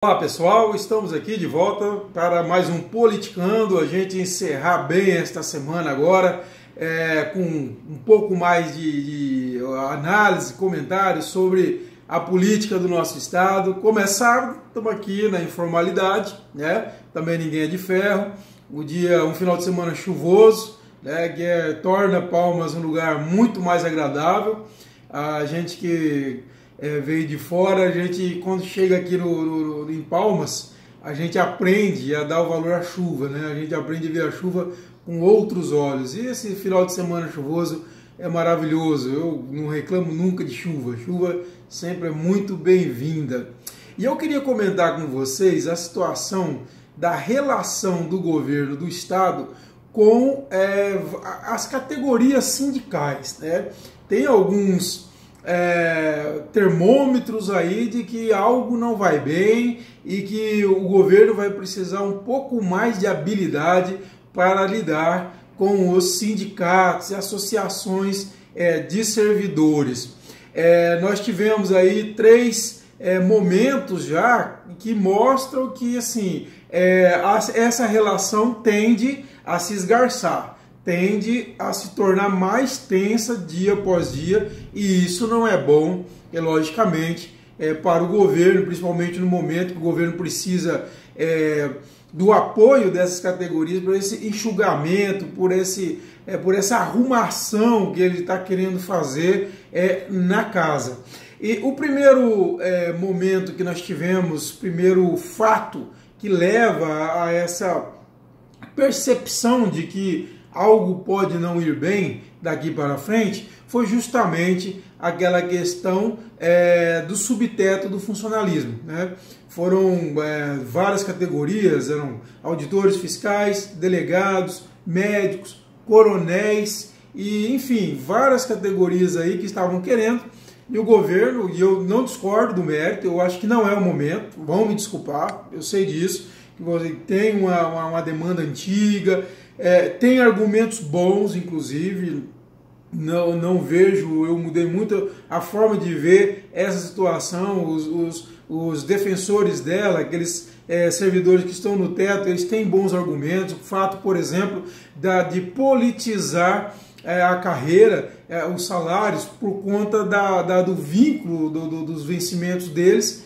Olá pessoal, estamos aqui de volta para mais um Politicando, a gente encerrar bem esta semana agora, com um pouco mais de análise, comentários sobre a política do nosso estado. Começar, estamos aqui na informalidade, né? Também ninguém é de ferro, um final de semana chuvoso, né? Que torna Palmas um lugar muito mais agradável. A gente que veio de fora, a gente quando chega aqui em Palmas, a gente aprende a dar o valor à chuva, né? A gente aprende a ver a chuva com outros olhos. E esse final de semana chuvoso é maravilhoso. Eu não reclamo nunca de chuva. Chuva sempre é muito bem-vinda. E eu queria comentar com vocês a situação da relação do governo do estado com as categorias sindicais, né? Tem alguns termômetros aí de que algo não vai bem e que o governo vai precisar um pouco mais de habilidade para lidar com os sindicatos e associações de servidores. Nós tivemos aí três momentos já que mostram que assim, essa relação tende a se esgarçar, tende a se tornar mais tensa dia após dia, e isso não é bom, logicamente, para o governo, principalmente no momento que o governo precisa do apoio dessas categorias, por esse enxugamento, por essa arrumação que ele está querendo fazer na casa. E o primeiro momento que nós tivemos, primeiro fato que leva a essa percepção de que algo pode não ir bem daqui para frente, foi justamente aquela questão do subteto do funcionalismo, né? Foram várias categorias, eram auditores fiscais, delegados, médicos, coronéis, e enfim, várias categorias aí que estavam querendo, e o governo, e eu não discordo do mérito, eu acho que não é o momento, vão me desculpar, eu sei disso, que você tem uma demanda antiga, tem argumentos bons, inclusive, não vejo, eu mudei muito a forma de ver essa situação, os defensores dela, aqueles servidores que estão no teto, eles têm bons argumentos, o fato, por exemplo, de politizar a carreira, os salários, por conta do vínculo dos vencimentos deles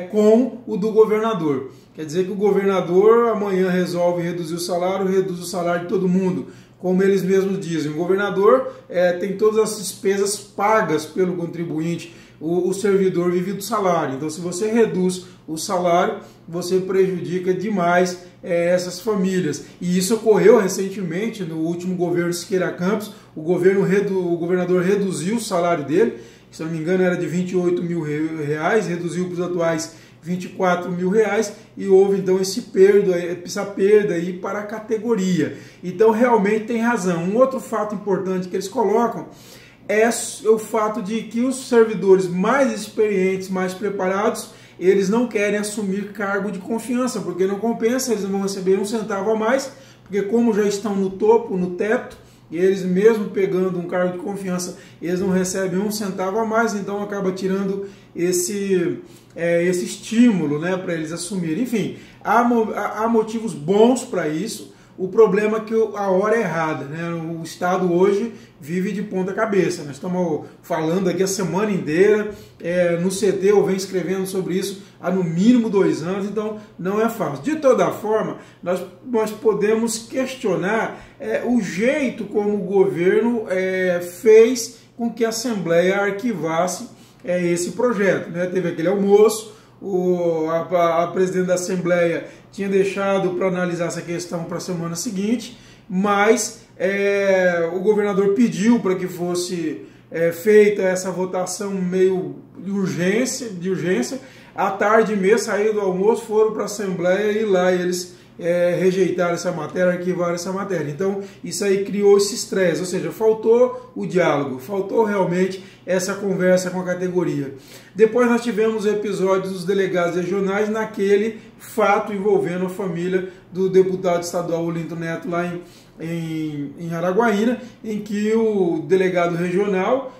com o do governador. Quer dizer que o governador amanhã resolve reduzir o salário, reduz o salário de todo mundo. Como eles mesmos dizem, o governador tem todas as despesas pagas pelo contribuinte, o servidor vive do salário. Então, se você reduz o salário, você prejudica demais essas famílias. E isso ocorreu recentemente no último governo Siqueira Campos. O governador reduziu o salário dele, se não me engano era de R$28 mil, reduziu para os atuais R$24 mil, e houve então essa perda aí para a categoria. Então realmente tem razão. Um outro fato importante que eles colocam é o fato de que os servidores mais experientes, mais preparados, eles não querem assumir cargo de confiança, porque não compensa, eles não vão receber um centavo a mais, porque como já estão no topo, no teto, e eles mesmo pegando um cargo de confiança, eles não recebem um centavo a mais, então acaba tirando esse estímulo, né, para eles assumirem. Enfim, há motivos bons para isso. O problema é que a hora é errada, né? O Estado hoje vive de ponta cabeça. Nós estamos falando aqui a semana inteira, no CT eu venho escrevendo sobre isso há no mínimo 2 anos, então não é fácil. De toda forma, nós podemos questionar o jeito como o governo fez com que a Assembleia arquivasse esse projeto, né? Teve aquele almoço, a presidente da Assembleia tinha deixado para analisar essa questão para a semana seguinte, mas o governador pediu para que fosse feita essa votação meio de urgência. À tarde mesmo, saíram do almoço, foram para a Assembleia e lá eles rejeitaram essa matéria, arquivaram essa matéria. Então isso aí criou esse estresse, ou seja, faltou o diálogo, faltou realmente essa conversa com a categoria. Depois nós tivemos episódios dos delegados regionais naquele fato envolvendo a família do deputado estadual Olinto Neto lá em Araguaína, em que o delegado regional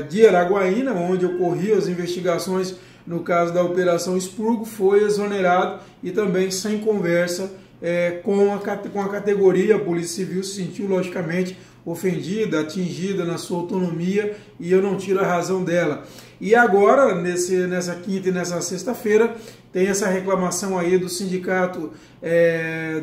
de Araguaína, onde ocorriam as investigações no caso da Operação Expurgo, foi exonerado e também sem conversa com a categoria. A Polícia Civil se sentiu logicamente ofendida, atingida na sua autonomia, e eu não tiro a razão dela. E agora, nessa quinta e nessa sexta-feira, tem essa reclamação aí do sindicato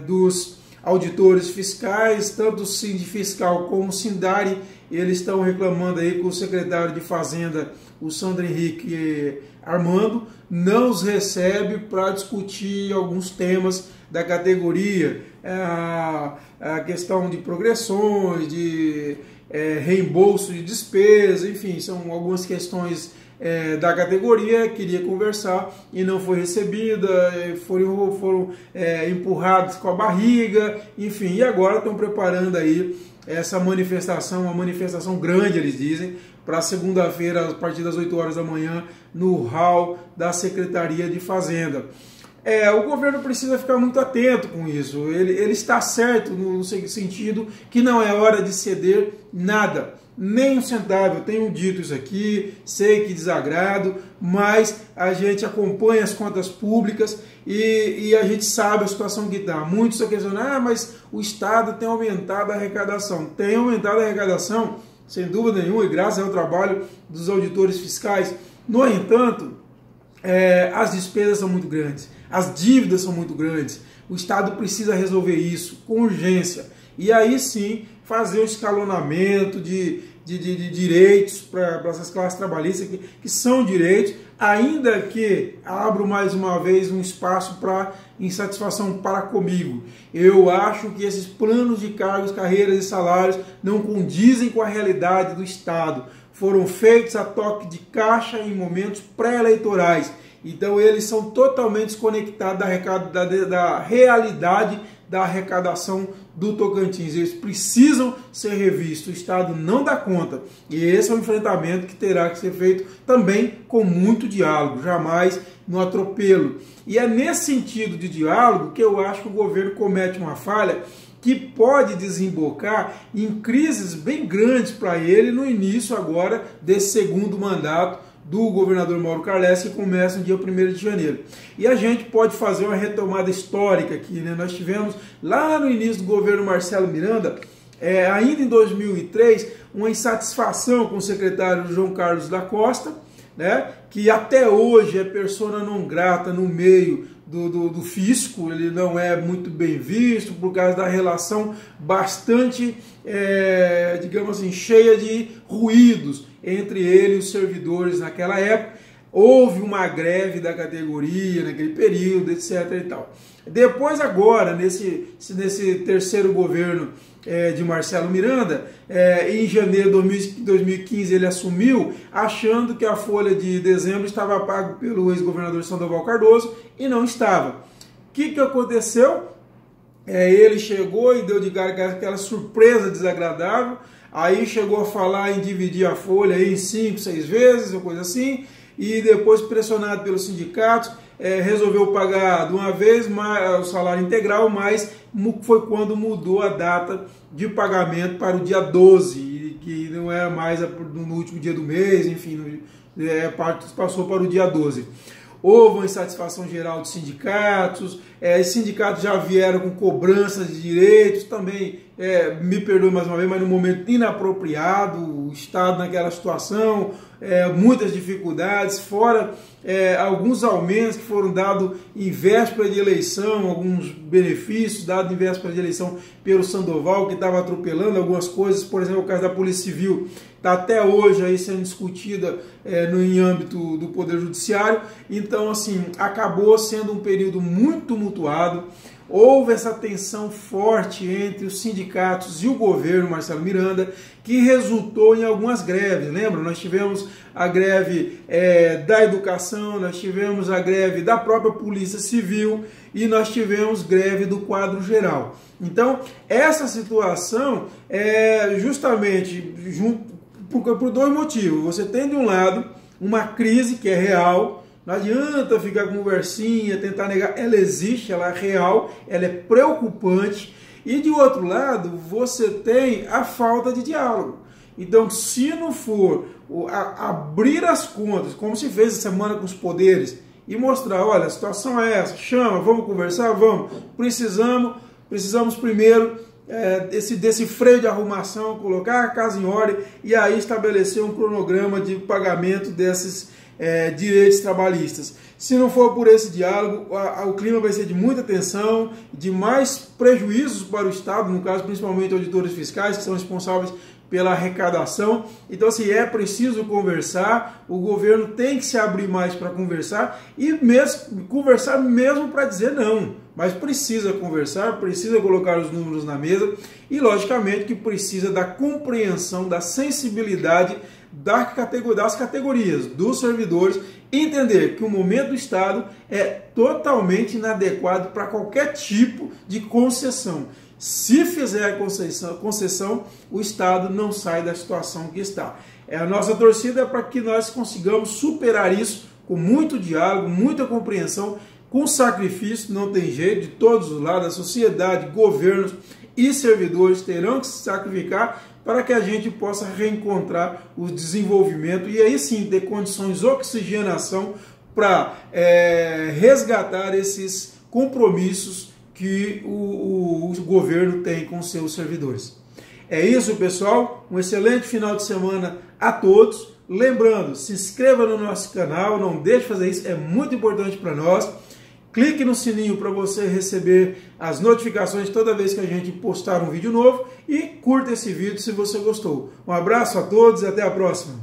dos auditores fiscais, tanto o Sindifiscal como o Sindari, eles estão reclamando aí com o secretário de Fazenda, o Sandro Henrique Armando, não os recebe para discutir alguns temas da categoria, a questão de progressões, de reembolso de despesa, enfim, são algumas questões da categoria, queria conversar e não foi recebida, foram empurrados com a barriga, enfim, e agora estão preparando aí essa manifestação, uma manifestação grande, eles dizem, para segunda-feira, a partir das 8 horas da manhã, no hall da Secretaria de Fazenda. O governo precisa ficar muito atento com isso. Ele está certo no sentido que não é hora de ceder nada, nem um centavo. Eu tenho dito isso aqui, sei que desagrado, mas a gente acompanha as contas públicas e a gente sabe a situação que está. Muitos estão questionando, mas o Estado tem aumentado a arrecadação. Tem aumentado a arrecadação, sem dúvida nenhuma, e graças ao trabalho dos auditores fiscais. No entanto, as despesas são muito grandes, as dívidas são muito grandes, o Estado precisa resolver isso com urgência, e aí sim fazer o escalonamento de direitos para essas classes trabalhistas que são direitos, ainda que abro mais uma vez um espaço para insatisfação para comigo. Eu acho que esses planos de cargos, carreiras e salários não condizem com a realidade do Estado. Foram feitos a toque de caixa em momentos pré-eleitorais. Então eles são totalmente desconectados da realidade da arrecadação do Tocantins. Eles precisam ser revistos, o Estado não dá conta. E esse é um enfrentamento que terá que ser feito também com muito diálogo, jamais no atropelo. E é nesse sentido de diálogo que eu acho que o governo comete uma falha que pode desembocar em crises bem grandes para ele no início agora desse segundo mandato do governador Mauro Carles, que começa no dia 1º de janeiro. E a gente pode fazer uma retomada histórica aqui, né? Nós tivemos lá no início do governo Marcelo Miranda, ainda em 2003, uma insatisfação com o secretário João Carlos da Costa, né? Que até hoje é persona não grata no meio do fisco, ele não é muito bem visto por causa da relação bastante, digamos assim, cheia de ruídos entre ele e os servidores naquela época. Houve uma greve da categoria naquele período, etc. e tal. Depois agora, nesse terceiro governo de Marcelo Miranda, em janeiro de 2015 ele assumiu achando que a folha de dezembro estava paga pelo ex-governador Sandoval Cardoso e não estava. O que aconteceu? Ele chegou e deu de cara com aquela surpresa desagradável, aí chegou a falar em dividir a folha aí em 5, 6 vezes, uma coisa assim, e depois, pressionado pelos sindicatos, resolveu pagar de uma vez o salário integral, mas foi quando mudou a data de pagamento para o dia 12, que não era mais no último dia do mês, enfim, passou para o dia 12. Houve uma insatisfação geral dos sindicatos, os sindicatos já vieram com cobranças de direitos, também, me perdoe mais uma vez, mas no momento inapropriado, o Estado naquela situação, muitas dificuldades, fora alguns aumentos que foram dados em véspera de eleição, alguns benefícios dados em véspera de eleição pelo Sandoval, que estava atropelando algumas coisas, por exemplo, o caso da Polícia Civil, está até hoje aí sendo discutida em âmbito do Poder Judiciário. Então, assim, acabou sendo um período muito tumultuado. Houve essa tensão forte entre os sindicatos e o governo Marcelo Miranda, que resultou em algumas greves. Lembra? Nós tivemos a greve da educação, nós tivemos a greve da própria Polícia Civil e nós tivemos greve do quadro geral. Então, essa situação é justamente por dois motivos. Você tem, de um lado, uma crise que é real. Não adianta ficar com conversinha, tentar negar. Ela existe, ela é real, ela é preocupante. E, de outro lado, você tem a falta de diálogo. Então, se não for abrir as contas, como se fez essa semana com os poderes, e mostrar, olha, a situação é essa, chama, vamos conversar, vamos, precisamos primeiro desse freio de arrumação, colocar a casa em ordem e aí estabelecer um cronograma de pagamento desses direitos trabalhistas. Se não for por esse diálogo, o clima vai ser de muita tensão, de mais prejuízos para o Estado, no caso principalmente auditores fiscais, que são responsáveis pela arrecadação. Então, se é preciso conversar, o governo tem que se abrir mais para conversar e conversar mesmo para dizer não. Mas precisa conversar, precisa colocar os números na mesa e, logicamente, que precisa da compreensão, da sensibilidade das categorias, dos servidores, entender que o momento do Estado é totalmente inadequado para qualquer tipo de concessão. Se fizer a concessão, o Estado não sai da situação que está. A nossa torcida é para que nós consigamos superar isso com muito diálogo, muita compreensão, com sacrifício, não tem jeito, de todos os lados, a sociedade, governos e servidores terão que se sacrificar para que a gente possa reencontrar o desenvolvimento e aí sim ter condições de oxigenação para resgatar esses compromissos que o governo tem com seus servidores. É isso, pessoal. Um excelente final de semana a todos. Lembrando, se inscreva no nosso canal, não deixe de fazer isso, é muito importante para nós. Clique no sininho para você receber as notificações toda vez que a gente postar um vídeo novo e curta esse vídeo se você gostou. Um abraço a todos e até a próxima.